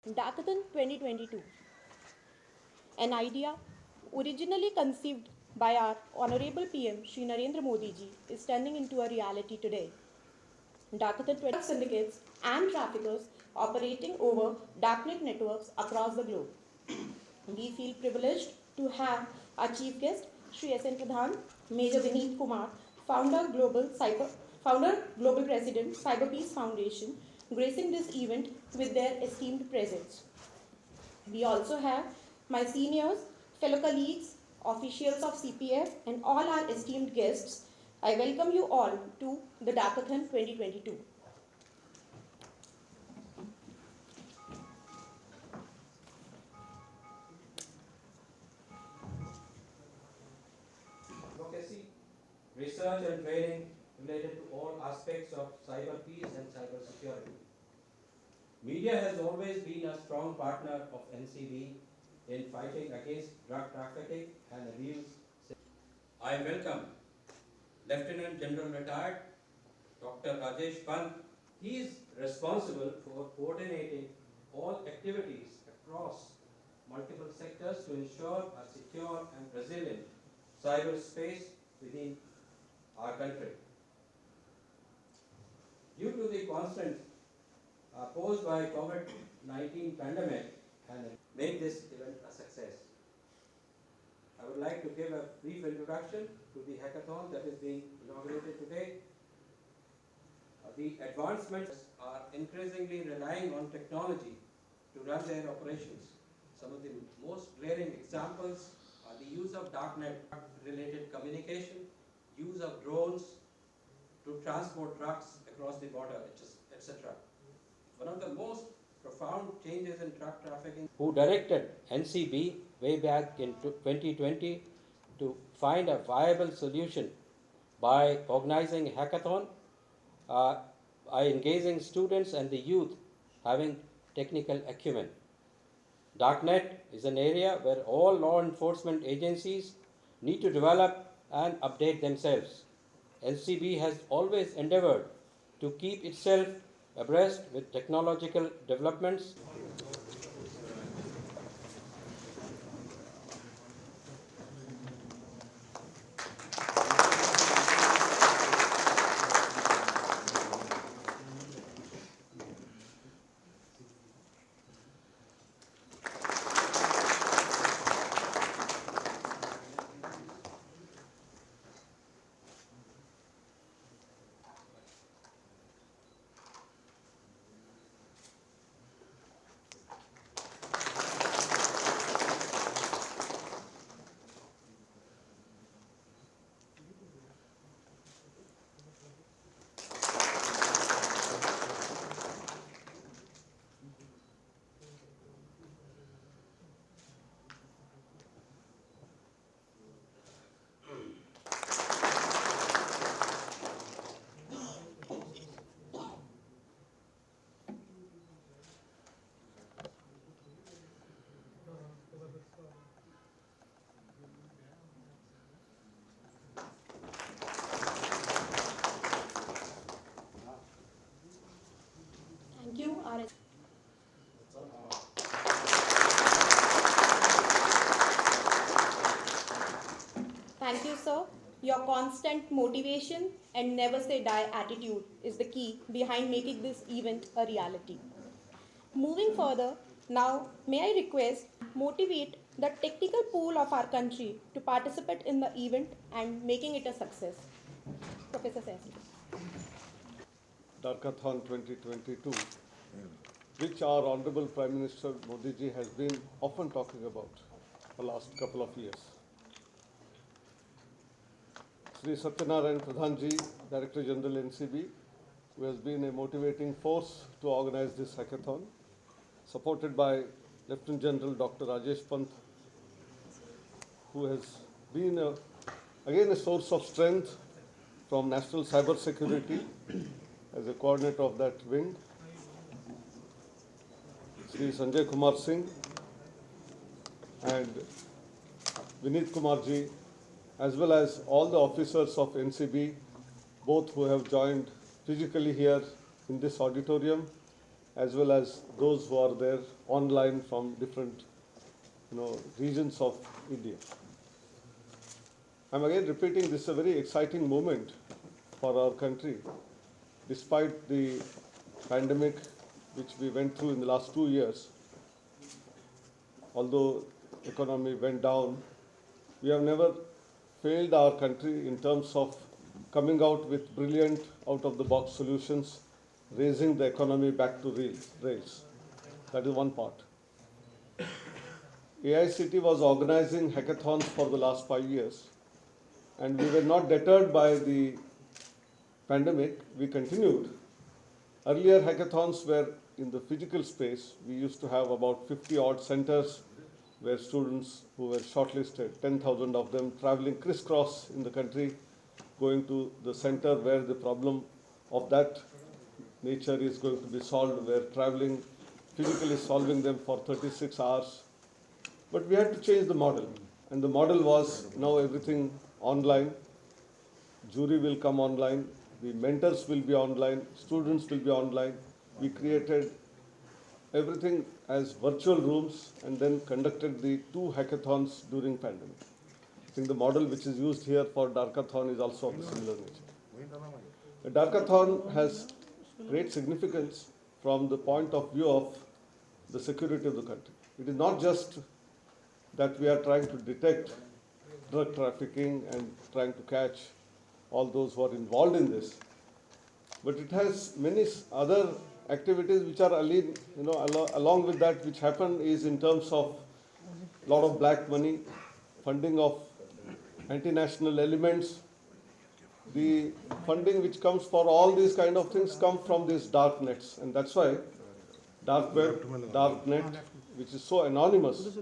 Darkathon 2022, an idea originally conceived by our Honorable PM Shri Narendra Modi ji is turning into a reality today. Darkathon 20 syndicates and traffickers operating over darknet networks across the globe. We feel privileged to have our chief guest Shri S.N. Pradhan, Major Vineet Kumar, Founder Global President CyberPeace Foundation, gracing this event with their esteemed presence. We also have my seniors, fellow colleagues, officials of CPF, and all our esteemed guests. I welcome you all to the Darkathon 2022. Advocacy, research and training related to all aspects of cyber peace and cyber security. Media has always been a strong partner of NCB in fighting against drug trafficking and abuse. I welcome Lieutenant General Retired Dr. Rajesh Pant. He is responsible for coordinating all activities across multiple sectors to ensure a secure and resilient cyberspace within our country. Due to the constraints posed by COVID-19 pandemic and make this event a success. I would like to give a brief introduction to the hackathon that is being inaugurated today. The advancements are increasingly relying on technology to run their operations. Some of the most glaring examples are the use of darknet-related communication, use of drones to transport drugs across the border, etc. One of the most profound changes in drug trafficking, who directed NCB way back in 2020 to find a viable solution by organizing a hackathon, by engaging students and the youth having technical acumen. Darknet is an area where all law enforcement agencies need to develop and update themselves. NCB has always endeavored to keep itself abreast with technological developments. Thank you, RS. Thank you, sir. Your constant motivation and never say die attitude is the key behind making this event a reality. Moving further, now may I request motivate the technical pool of our country to participate in the event and making it a success. Professor Sahasrabudhe. Darkathon 2022, which our Honorable Prime Minister Modi ji has been often talking about the last couple of years. Sri Satyanarayan Pradhan ji, Director-General NCB, who has been a motivating force to organize this hackathon, supported by Lieutenant General Dr. Rajesh Pant, who has been again a source of strength from National Cyber Security as a coordinator of that wing, Sri Sanjay Kumar Singh and Vineet Kumar ji, as well as all the officers of NCB, both who have joined physically here in this auditorium, as well as those who are there online from different regions of India. I'm again repeating, this is a very exciting moment for our country. Despite the pandemic which we went through in the last 2 years, although economy went down, we have never failed our country in terms of coming out with brilliant out-of-the-box solutions, raising the economy back to rails. That is one part. AICTE was organizing hackathons for the last 5 years, and we were not deterred by the pandemic. We continued. Earlier hackathons were in the physical space. We used to have about 50 odd centers where students who were shortlisted, 10,000 of them, traveling crisscross in the country, going to the center where the problem of that nature is going to be solved. We're traveling, physically solving them for 36 hours. But we had to change the model. And the model was now everything online. Jury will come online. The mentors will be online. Students will be online. We created everything as virtual rooms and then conducted the 2 hackathons during pandemic. I think the model which is used here for Darkathon is also of a similar nature. The Darkathon has great significance from the point of view of the security of the country. It is not just that we are trying to detect drug trafficking and trying to catch all those who are involved in this, but it has many other activities which are along with that, which happen is in terms of a lot of black money, funding of anti-national elements. The funding which comes for all these kind of things come from these dark nets, and that's why DarkWeb, darknet, which is so anonymous,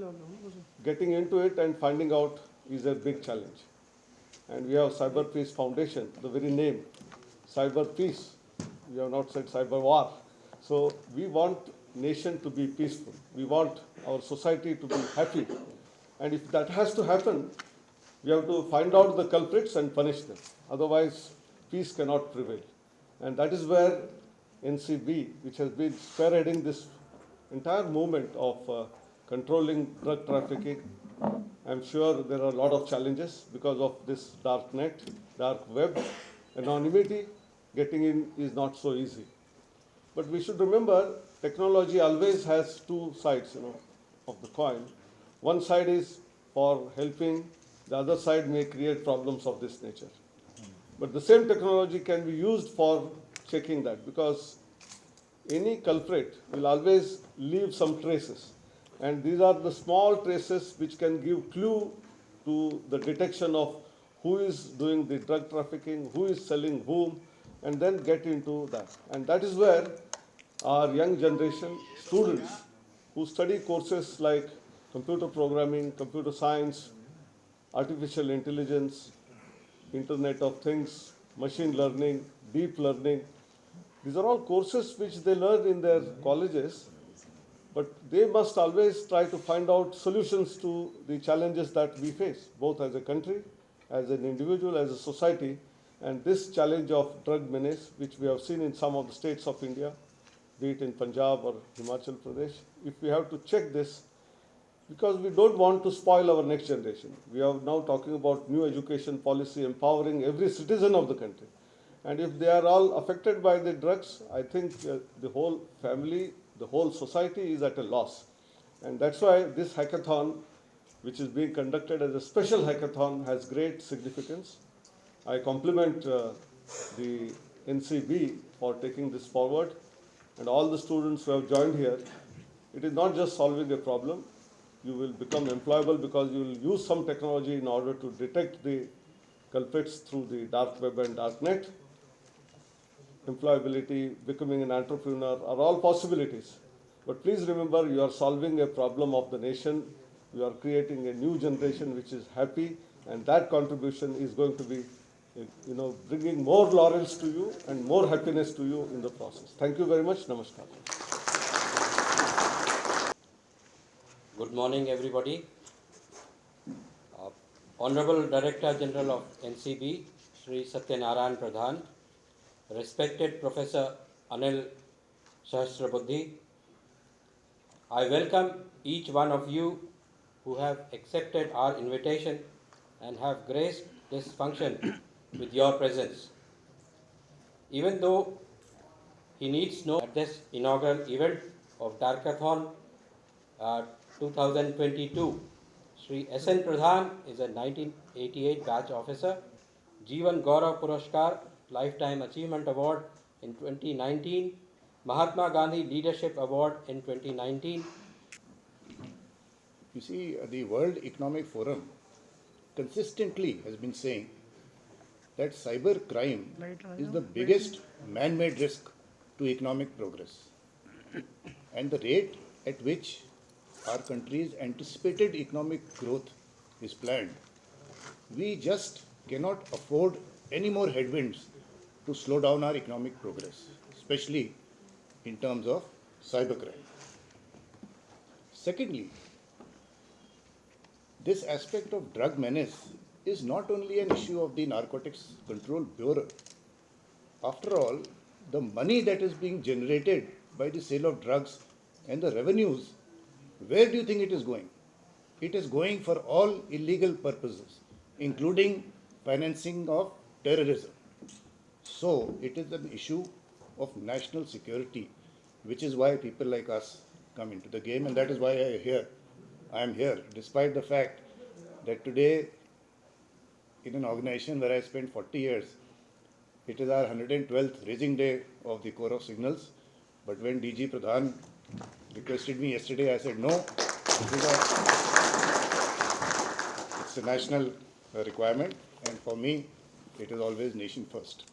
getting into it and finding out is a big challenge. And we have CyberPeace Foundation, the very name, CyberPeace. We have not said cyber war. So we want nation to be peaceful. We want our society to be happy. And if that has to happen, we have to find out the culprits and punish them. Otherwise, peace cannot prevail. And that is where NCB, which has been spearheading this entire movement of controlling drug trafficking. I'm sure there are a lot of challenges because of this dark net, dark web. Anonymity, getting in is not so easy. But we should remember, technology always has 2 sides, of the coin. One side is for helping, the other side may create problems of this nature. But the same technology can be used for checking that, because any culprit will always leave some traces. And these are the small traces which can give clue to the detection of who is doing the drug trafficking, who is selling whom, and then get into that. And that is where our young generation, students who study courses like computer programming, computer science, artificial intelligence, Internet of Things, machine learning, deep learning, these are all courses which they learn in their colleges, but they must always try to find out solutions to the challenges that we face, both as a country, as an individual, as a society. And this challenge of drug menace, which we have seen in some of the states of India, be it in Punjab or Himachal Pradesh, if we have to check this, because we don't want to spoil our next generation. We are now talking about new education policy, empowering every citizen of the country. And if they are all affected by the drugs, I think the whole family, the whole society is at a loss. And that's why this hackathon, which is being conducted as a special hackathon, has great significance. I compliment the NCB for taking this forward, and all the students who have joined here. It is not just solving a problem. You will become employable because you will use some technology in order to detect the culprits through the dark web and darknet. Employability, becoming an entrepreneur are all possibilities. But please remember, you are solving a problem of the nation. You are creating a new generation which is happy, and that contribution is going to be, bringing more laurels to you and more happiness to you in the process. Thank you very much. Namaskar. Good morning, everybody. Honorable Director-General of NCB, Sri Satyanarayan Pradhan, respected Professor Anil Sahasrabudhe. I welcome each one of you who have accepted our invitation and have graced this function with your presence. Even though he needs no at this inaugural event of Darkathon 2022, Sri S.N. Pradhan is a 1988 batch officer, Jeevan Gaurav Puraskar Lifetime Achievement Award in 2019, Mahatma Gandhi Leadership Award in 2019. You see, the World Economic Forum consistently has been saying that cyber crime is the biggest man-made risk to economic progress. And the rate at which our country's anticipated economic growth is planned, we just cannot afford any more headwinds to slow down our economic progress, especially in terms of cybercrime. Secondly, this aspect of drug menace is not only an issue of the Narcotics Control Bureau. After all, the money that is being generated by the sale of drugs and the revenues, where do you think it is going? It is going for all illegal purposes, including financing of terrorism. So it is an issue of national security, which is why people like us come into the game, and that is why I am here, despite the fact that today, in an organization where I spent 40 years, it is our 112th raising day of the Corps of Signals. But when DG Pradhan requested me yesterday, I said no. It's a national requirement, and for me, it is always nation first.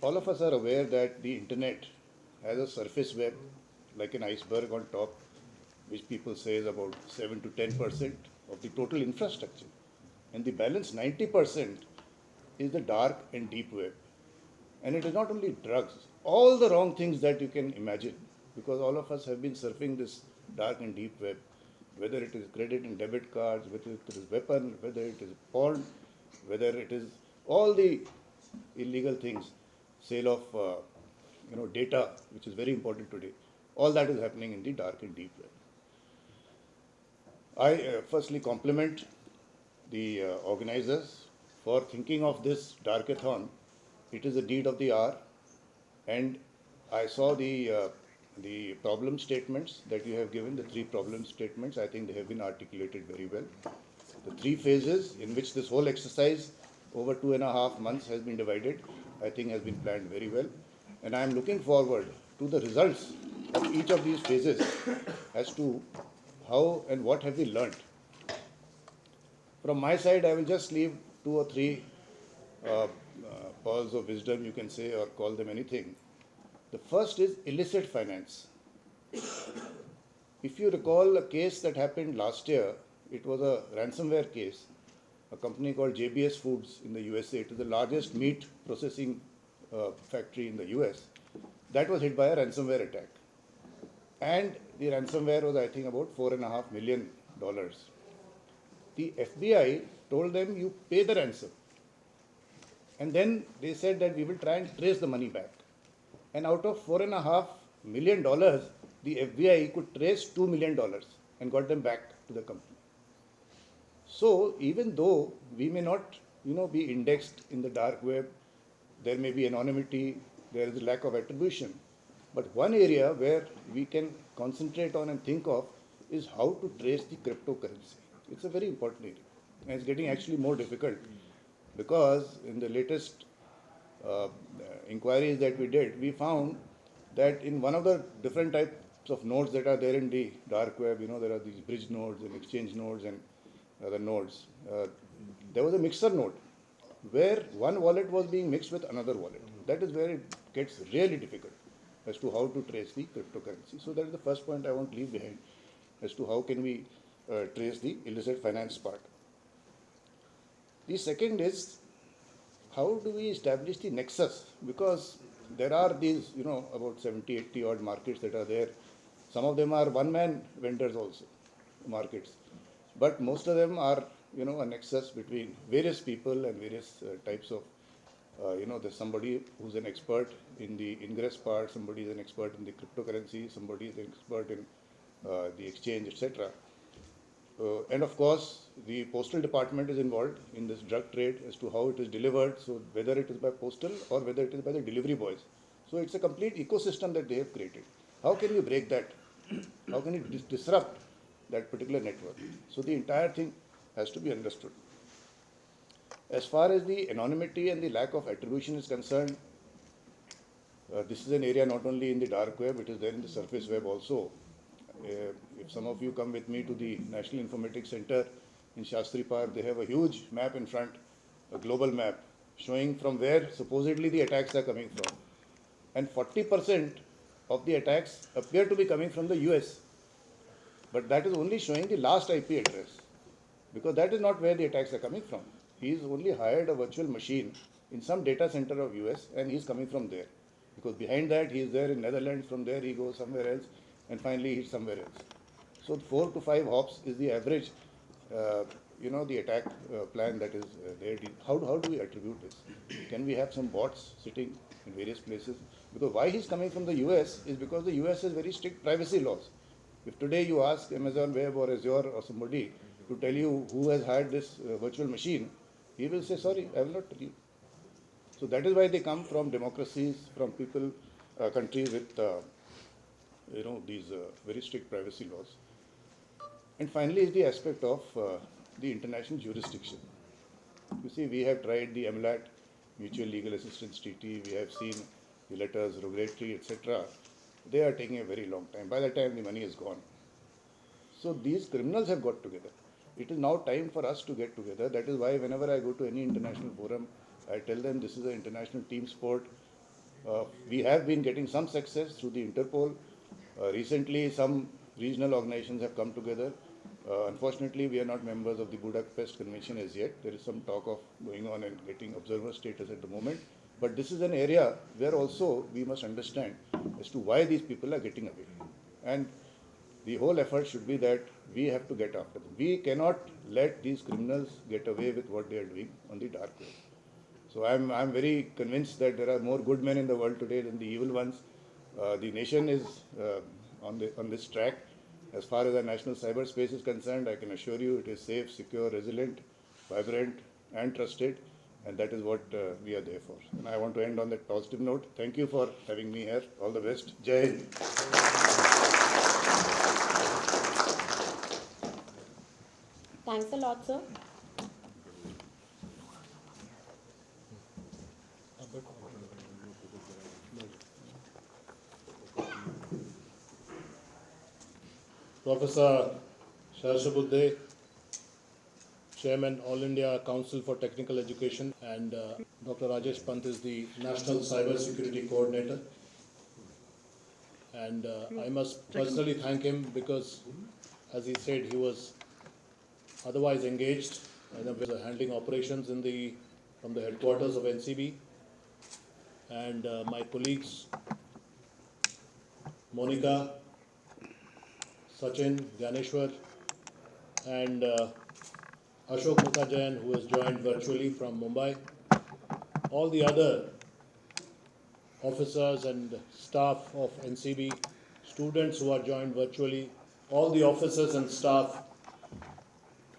All of us are aware that the internet has a surface web, like an iceberg on top, which people say is about 7 to 10% of the total infrastructure. And the balance 90% is the dark and deep web. And it is not only drugs, all the wrong things that you can imagine, because all of us have been surfing this dark and deep web, whether it is credit and debit cards, whether it is weapon, whether it is porn, whether it is all the illegal things, sale of data, which is very important today. All that is happening in the dark and deep web. I firstly compliment the organizers for thinking of this Darkathon. It is a deed of the hour, and I saw the problem statements that you have given, the 3 problem statements. I think they have been articulated very well. The 3 phases in which this whole exercise over 2.5 months has been divided, I think has been planned very well. And I am looking forward to the results of each of these phases as to how and what have we learned. From my side, I will just leave 2 or 3 pearls of wisdom, you can say, or call them anything. The first is illicit finance. If you recall a case that happened last year, it was a ransomware case. A company called JBS Foods in the USA, it is the largest meat processing factory in the US, that was hit by a ransomware attack. And the ransomware was, I think, about $4.5 million. The FBI told them, you pay the ransom. And then they said that we will try and trace the money back. And out of $4.5 million, the FBI could trace $2 million and got them back to the company. So even though we may not, be indexed in the dark web, there may be anonymity, there is a lack of attribution. But one area where we can concentrate on and think of is how to trace the cryptocurrency. It's a very important area. And it's getting actually more difficult because in the latest inquiries that we did, we found that in one of the different types of nodes that are there in the dark web, there are these bridge nodes and exchange nodes and other nodes. There was a mixer node where one wallet was being mixed with another wallet. That is where it gets really difficult as to how to trace the cryptocurrency. So that is the first point I want to leave behind as to how can we trace the illicit finance part. The second is, how do we establish the nexus? Because there are these, about 70, 80 odd markets that are there. Some of them are one-man vendors also, markets. But most of them are, a nexus between various people and various types of There's somebody who's an expert in the ingress part, somebody is an expert in the cryptocurrency, somebody is an expert in the exchange, etc. And of course, the postal department is involved in this drug trade as to how it is delivered, so whether it is by postal or whether it is by the delivery boys. So it's a complete ecosystem that they have created. How can you break that? How can you disrupt that particular network? So the entire thing has to be understood. As far as the anonymity and the lack of attribution is concerned, this is an area not only in the dark web, it is there in the surface web also. If some of you come with me to the National Informatics Center in Shastri Park, they have a huge map in front, a global map, showing from where supposedly the attacks are coming from. And 40% of the attacks appear to be coming from the US. But that is only showing the last IP address, because that is not where the attacks are coming from. He's only hired a virtual machine in some data center of US and he's coming from there. Because behind that he is there in Netherlands, from there he goes somewhere else, and finally he's somewhere else. So 4 to 5 hops is the average, the attack plan that is there. How do we attribute this? Can we have some bots sitting in various places? Because why he's coming from the US is because the US has very strict privacy laws. If today you ask Amazon Web or Azure or somebody to tell you who has hired this virtual machine, he will say, sorry, I will not tell you. So that is why they come from democracies, from people, countries with, these very strict privacy laws. And finally is the aspect of the international jurisdiction. You see, we have tried the MLAT, Mutual Legal Assistance Treaty, we have seen the letters, regulatory, etc. They are taking a very long time. By the time the money is gone. So these criminals have got together. It is now time for us to get together. That is why whenever I go to any international forum, I tell them this is an international team sport. We have been getting some success through the Interpol. Recently, some regional organizations have come together. Unfortunately, we are not members of the Budapest Convention as yet. There is some talk of going on and getting observer status at the moment. But this is an area where also we must understand as to why these people are getting away. And the whole effort should be that we have to get after them. We cannot let these criminals get away with what they are doing on the dark web. So I'm very convinced that there are more good men in the world today than the evil ones. The nation is on this track. As far as our national cyberspace is concerned, I can assure you it is safe, secure, resilient, vibrant, and trusted, and that is what we are there for. And I want to end on that positive note. Thank you for having me here. All the best. Jai Hind. Thanks a lot, sir. Professor Sahasrabudhe, Chairman, All India Council for Technical Education, and Dr. Rajesh Pant is the National Cyber Security Coordinator. And I must personally thank him because, as he said, he was otherwise engaged with handling operations from the headquarters of NCB. And my colleagues, Monica, Sachin, Ganeshwar, and Ashok Mukherjee, who has joined virtually from Mumbai, all the other officers and staff of NCB, students who are joined virtually, all the officers and staff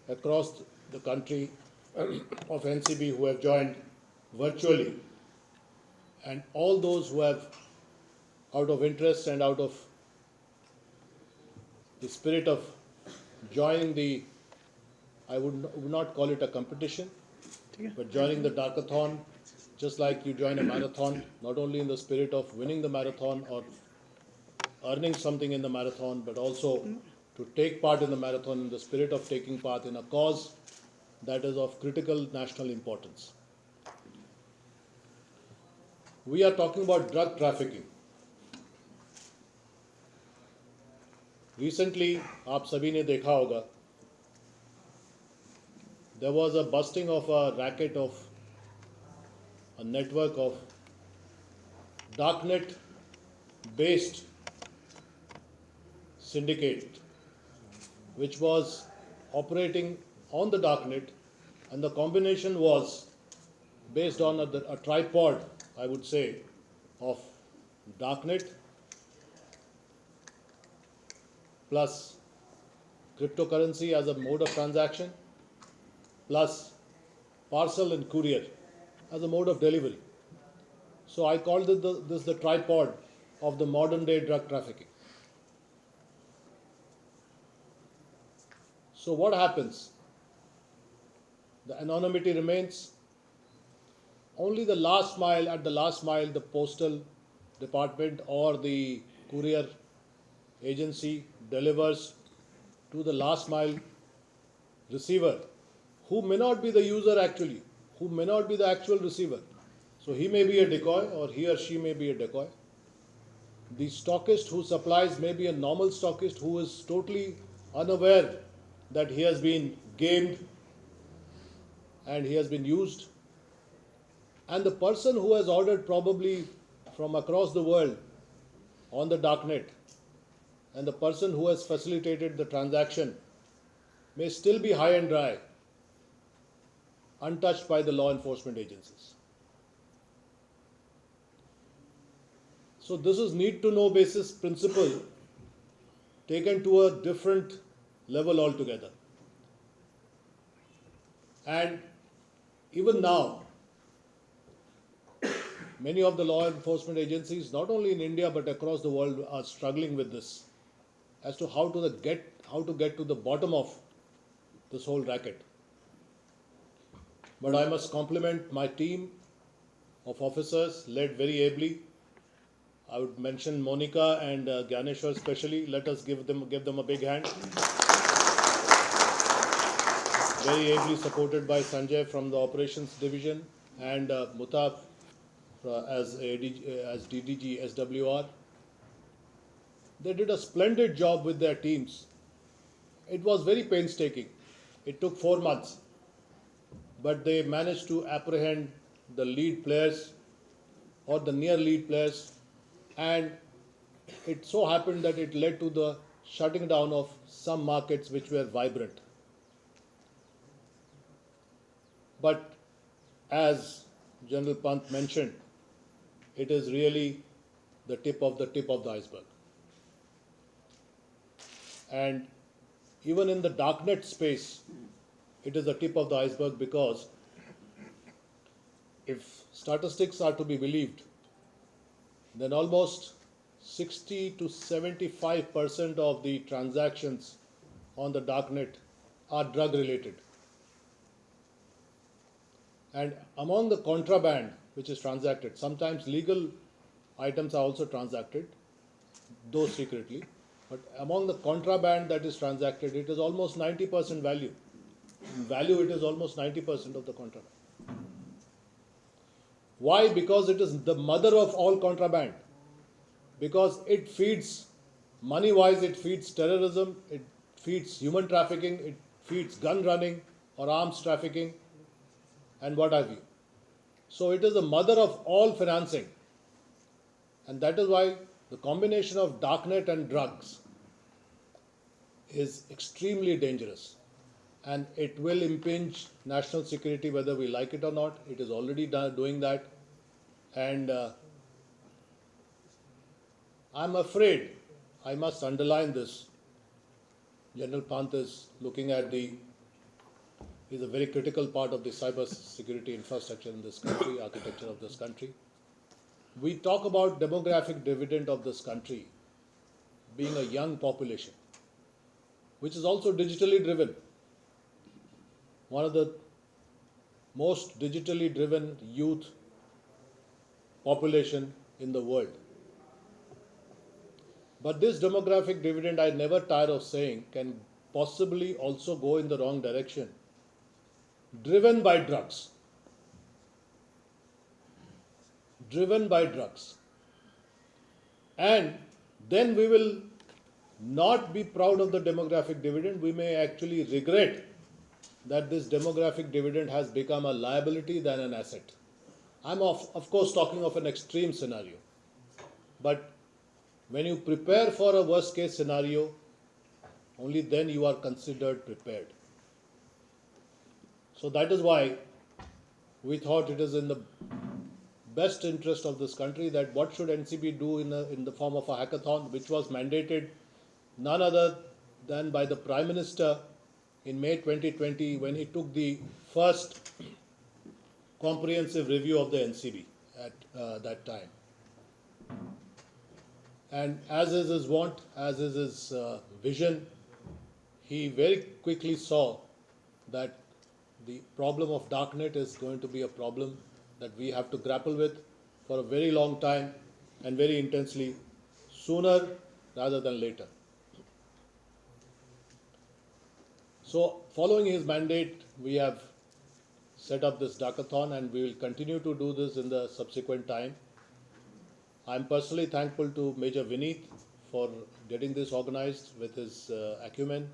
across the country of NCB who have joined virtually, and all those who have, out of interest and out of the spirit of joining I would not call it a competition, but joining the Darkathon, just like you join a marathon, not only in the spirit of winning the marathon or earning something in the marathon, but also to take part in the marathon in the spirit of taking part in a cause that is of critical national importance. We are talking about drug trafficking. Recently, आप सभी ने देखा होगा, there was a busting of a racket of a network of darknet based syndicate which was operating on the darknet, and the combination was based on a tripod, I would say, of darknet plus cryptocurrency as a mode of transaction plus parcel and courier as a mode of delivery. So I called this the tripod of the modern day drug trafficking. So what happens? The anonymity remains. Only the last mile, at the last mile, the postal department or the courier agency delivers to the last mile receiver, who may not be the user actually, who may not be the actual receiver. So he may be a decoy or he or she may be a decoy. The stockist who supplies may be a normal stockist who is totally unaware that he has been gamed and he has been used. And the person who has ordered probably from across the world on the darknet, and the person who has facilitated the transaction may still be high and dry, untouched by the law enforcement agencies. So this is need to know basis principle taken to a different level altogether. And even now, many of the law enforcement agencies, not only in India but across the world, are struggling with this as to how to get to the bottom of this whole racket. But I must compliment my team of officers led very ably. I would mention Monica and Gyaneshwar especially. Let us give them a big hand. Very ably supported by Sanjay from the operations division and Mutab as DDG SWR. They did a splendid job with their teams. It was very painstaking. It took 4 months, but they managed to apprehend the lead players or the near lead players, and it so happened that it led to the shutting down of some markets which were vibrant. But as General Pant mentioned, it is really the tip of the iceberg. And even in the darknet space, it is the tip of the iceberg, because if statistics are to be believed, then almost 60 to 75% of the transactions on the darknet are drug related. And among the contraband which is transacted, sometimes legal items are also transacted, though secretly, but among the contraband that is transacted, it is almost 90% value. In value, it is almost 90% of the contraband. Why? Because it is the mother of all contraband. Because it feeds, money-wise, it feeds terrorism, it feeds human trafficking, it feeds gun running or arms trafficking, and what have you. So it is the mother of all financing. And that is why the combination of darknet and drugs is extremely dangerous. And it will impinge national security whether we like it or not. It is already doing that. And I'm afraid, I must underline this, General Pant is looking at is a very critical part of the cyber security infrastructure in this country, architecture of this country. We talk about demographic dividend of this country being a young population, which is also digitally driven. One of the most digitally driven youth population in the world. But this demographic dividend, I never tire of saying, can possibly also go in the wrong direction, driven by drugs. Driven by drugs. And then we will not be proud of the demographic dividend. We may actually regret that this demographic dividend has become a liability than an asset. I'm of course talking of an extreme scenario. But when you prepare for a worst case scenario, only then you are considered prepared. So that is why we thought it is in the best interest of this country that what should NCB do in the form of a hackathon, which was mandated none other than by the Prime Minister in May 2020 when he took the first comprehensive review of the NCB at that time. And as is his wont, as is his vision, he very quickly saw that the problem of darknet is going to be a problem that we have to grapple with for a very long time and very intensely, sooner rather than later. So, following his mandate, we have set up this Darkathon and we will continue to do this in the subsequent time. I am personally thankful to Major Vineet for getting this organized with his acumen.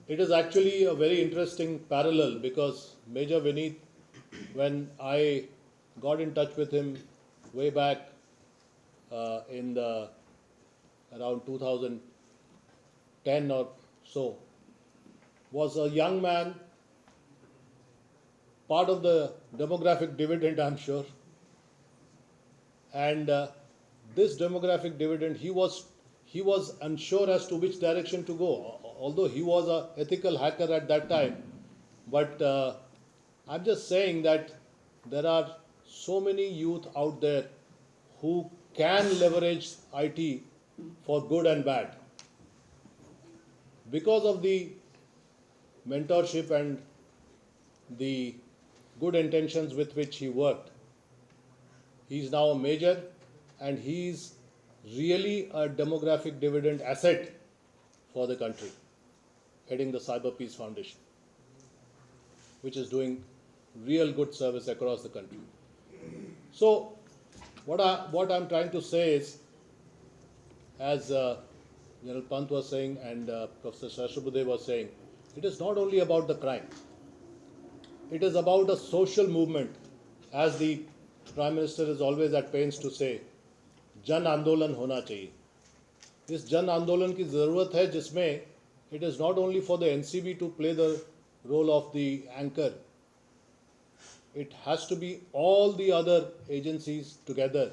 It is actually a very interesting parallel because Major Vineet, when I got in touch with him way back in the around 2010 or so, was a young man, part of the demographic dividend, I'm sure. And this demographic dividend, he was unsure as to which direction to go, although he was an ethical hacker at that time. But I'm just saying that there are so many youth out there who can leverage IT for good and bad. Because of the mentorship and the good intentions with which he worked, he is now a major and he is really a demographic dividend asset for the country, heading the CyberPeace Foundation, which is doing real good service across the country. So, what I'm trying to say is, as General Pant was saying and Professor Sahasrabudhe was saying, it is not only about the crime. It is about a social movement, as the Prime Minister is always at pains to say, Jan Andolan hona chahiye. This Jan Andolan ki zarurat hai jisme it is not only for the NCB to play the role of the anchor, it has to be all the other agencies together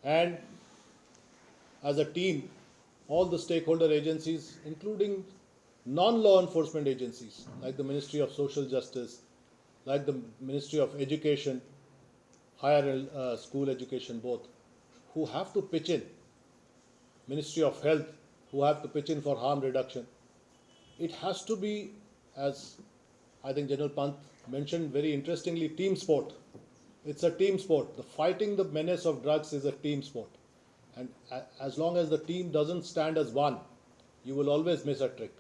and as a team, all the stakeholder agencies, including non-law enforcement agencies like the Ministry of Social Justice, like the Ministry of Education, higher school education both, who have to pitch in, Ministry of Health, who have to pitch in for harm reduction. It has to be, as I think General Pant mentioned very interestingly, team sport. It's a team sport. The fighting the menace of drugs is a team sport. And as long as the team doesn't stand as one, you will always miss a trick.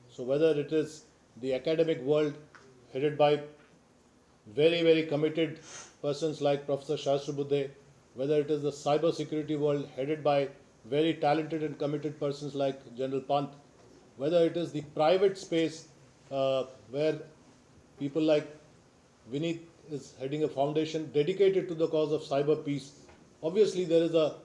So whether it is the academic world headed by very, very committed persons like Professor Sahasrabudhe, whether it is the cyber security world headed by very talented and committed persons like General Pant, whether it is the private space where people like Vineet is heading a foundation dedicated to the cause of cyber peace. Obviously, there is a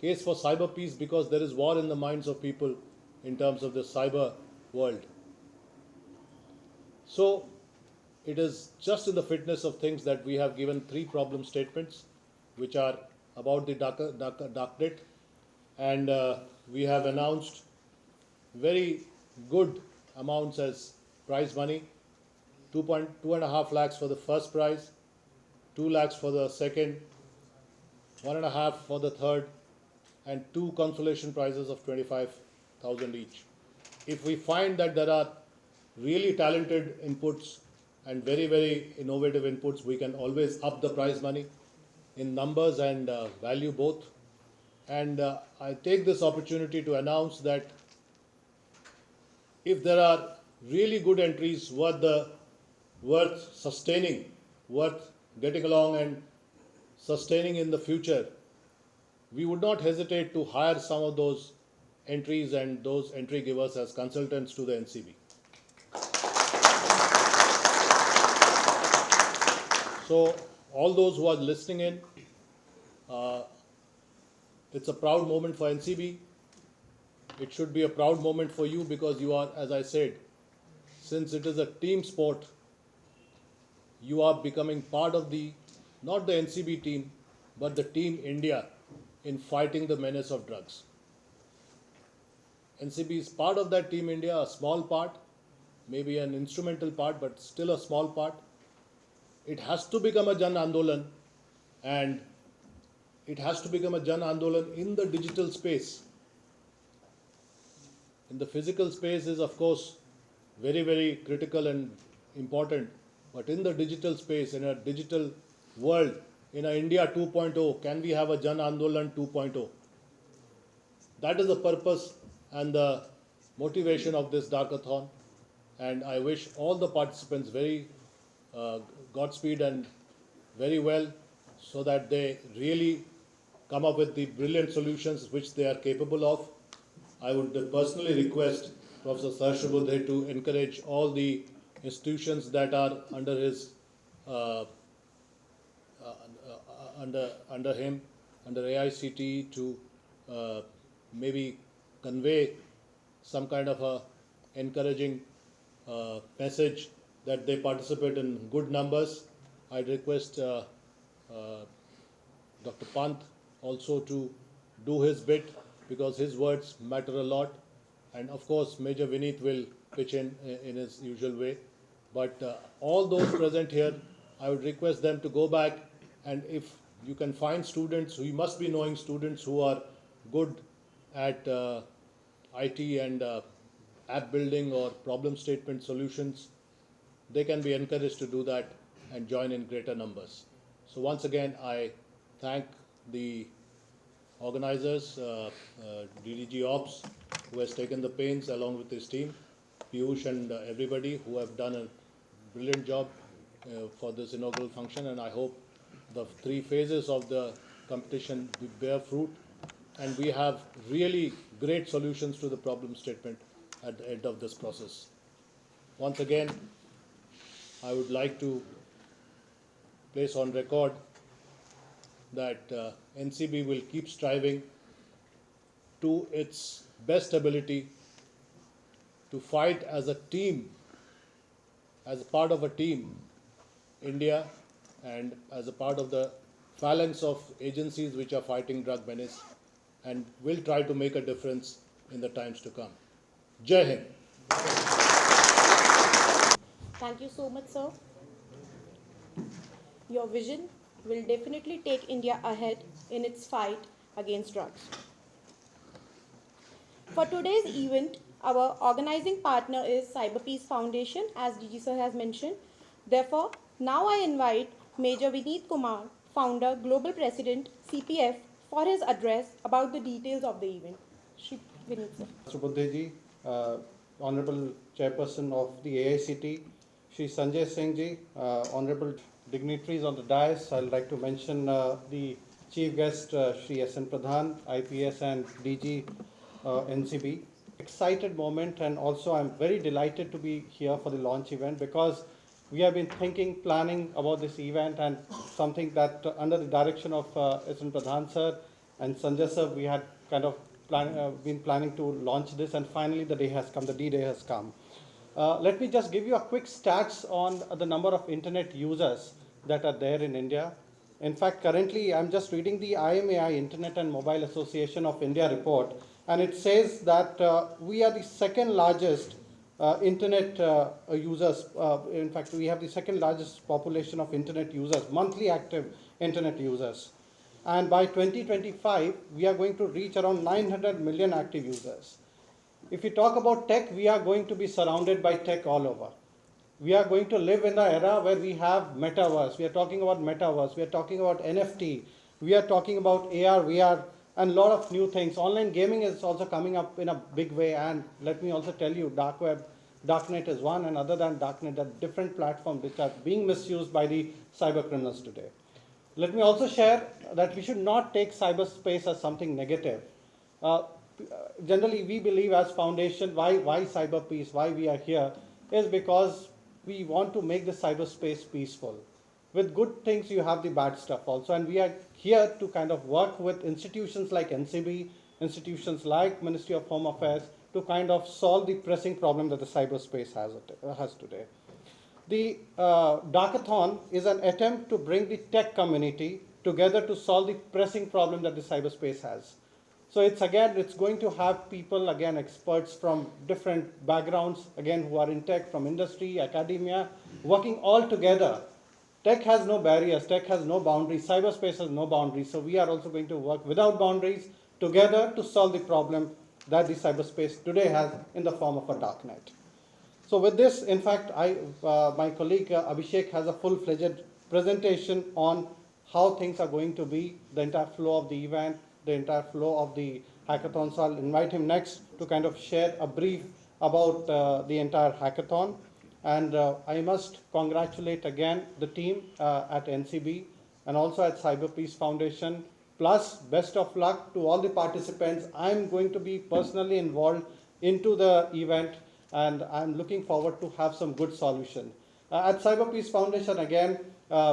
case for cyber peace because there is war in the minds of people in terms of the cyber world. So, it is just in the fitness of things that we have given 3 problem statements, which are about the darknet, and we have announced very good amounts as prize money, 2.5 lakhs for the first prize, 2 lakhs for the second, 1.5 for the third, and 2 consolation prizes of 25,000 each. If we find that there are really talented inputs and very, very innovative inputs, we can always up the prize money in numbers and value both. And I take this opportunity to announce that if there are really good entries worth sustaining, worth getting along and sustaining in the future, we would not hesitate to hire some of those entries and those entry givers as consultants to the NCB. So, all those who are listening in, it's a proud moment for NCB. It should be a proud moment for you because you are, as I said, since it is a team sport, you are becoming part of not the NCB team, but the team India in fighting the menace of drugs. NCB is part of that team India, a small part, maybe an instrumental part, but still a small part. It has to become a Jan Andolan, and it has to become a Jan Andolan in the digital space. In the physical space is, of course, very, very critical and important, but in the digital space, in a digital world, in a India 2.0, can we have a Jan Andolan 2.0? That is the purpose and the motivation of this Darkathon, and I wish all the participants very Godspeed and very well, so that they really come up with the brilliant solutions which they are capable of. I would personally request Professor Sahasrabudhe to encourage all the institutions that are under his under him, under AICTE, to maybe convey some kind of a encouraging message that they participate in good numbers. I'd request Dr. Pant also to do his bit, because his words matter a lot, and of course Major Vineet will pitch in his usual way. But all those present here, I would request them to go back, and if you can find students, you must be knowing students who are good at IT and app building or problem statement solutions, they can be encouraged to do that and join in greater numbers. So once again, I thank the organizers, DDG Ops, who has taken the pains along with his team, Piyush and everybody who have done a brilliant job for this inaugural function, and I hope the 3 phases of the competition bear fruit and we have really great solutions to the problem statement at the end of this process. Once again, I would like to place on record that NCB will keep striving to its best ability to fight as a team, as a part of a team, India, and as a part of the phalanx of agencies which are fighting drug menace, and will try to make a difference in the times to come. Jai Hind. Thank you so much, sir. Your vision will definitely take India ahead in its fight against drugs. For today's event, our organizing partner is CyberPeace Foundation, as DG sir has mentioned. Therefore, now I invite Major Vineet Kumar, Founder, Global President, CPF, for his address about the details of the event. Shri Vineet sir. Sahasrabudhe ji, Honorable Chairperson of the AICTE, Shri Sanjay Singh ji, Honorable dignitaries on the dais. I'd like to mention the Chief Guest, Shri S.N. Pradhan, IPS and DG NCB. Excited moment, and also I'm very delighted to be here for the launch event, because we have been planning about this event, and something that under the direction of S.N. Pradhan sir and Sanjay sir, we had kind of been planning to launch this, and finally the day has come, the D-Day has come. Let me just give you a quick stats on the number of internet users that are there in India. In fact, currently I'm just reading the IMAI, Internet and Mobile Association of India report, and it says that we are the second largest internet users. In fact, we have the second largest population of internet users, monthly active internet users. And by 2025, we are going to reach around 900 million active users. If we talk about tech, we are going to be surrounded by tech all over. We are going to live in the era where we have metaverse. We are talking about metaverse. We are talking about NFT. We are talking about AR, VR, and a lot of new things. Online gaming is also coming up in a big way. And let me also tell you, DarkWeb, darknet is one, and other than darknet, there are different platforms which are being misused by the cyber criminals today. Let me also share that we should not take cyberspace as something negative. Generally, we believe as foundation, why CyberPeace, why we are here, is because we want to make the cyberspace peaceful. With good things, you have the bad stuff also, and we are here to kind of work with institutions like NCB, institutions like Ministry of Home Affairs, to kind of solve the pressing problem that the cyberspace has today. The Darkathon is an attempt to bring the tech community together to solve the pressing problem that the cyberspace has. So it's going to have people, again, experts from different backgrounds, again, who are in tech, from industry, academia, working all together. Tech has no barriers, tech has no boundaries, cyberspace has no boundaries, so we are also going to work without boundaries together to solve the problem that the cyberspace today has in the form of a darknet. So with this, in fact, my colleague Abhishek has a full-fledged presentation on how things are going to be, the entire flow of the event, the entire flow of the hackathon. So I'll invite him next to kind of share a brief about the entire hackathon. And I must congratulate again the team at NCB and also at CyberPeace Foundation. Plus, best of luck to all the participants. I'm going to be personally involved into the event, and I'm looking forward to have some good solution. At CyberPeace Foundation, again,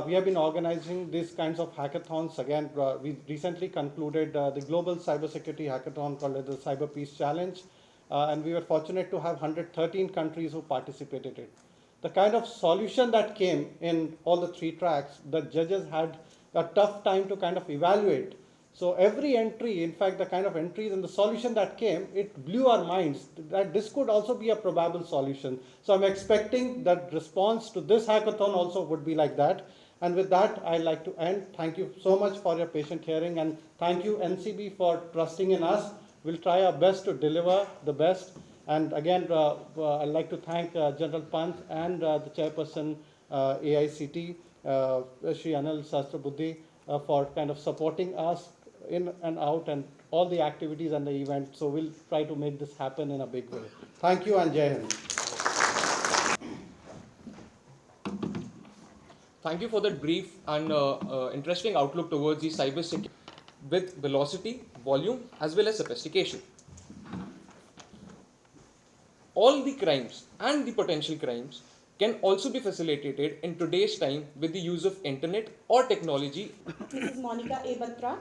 we have been organizing these kinds of hackathons. Again, we recently concluded the global cybersecurity hackathon called the CyberPeace Challenge, and we were fortunate to have 113 countries who participated in it. The kind of solution that came in all the three tracks, the judges had a tough time to kind of evaluate. So every entry, in fact, the kind of entries and the solution that came, it blew our minds that this could also be a probable solution. So I'm expecting that response to this hackathon also would be like that. And with that, I'd like to end. Thank you so much for your patient hearing, and thank you, NCB, for trusting in us. We'll try our best to deliver the best. And again, I'd like to thank General Pant and the chairperson, AICTE, Shri Anil Sahasrabudhe, for kind of supporting us in and out and all the activities and the event. So we'll try to make this happen in a big way. Thank you, and Jai Hind. Thank you for that brief and interesting outlook towards the cybersecurity with velocity, volume, as well as sophistication. All the crimes and the potential crimes can also be facilitated in today's time with the use of internet or technology. Mrs. Monica A. Batra,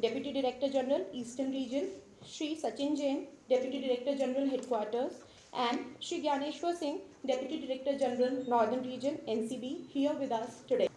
Deputy Director General, Eastern Region, Shri Sachin Jain, Deputy Director General Headquarters, and Shri Gyaneshwar Singh, Deputy Director General, Northern Region, NCB, here with us today.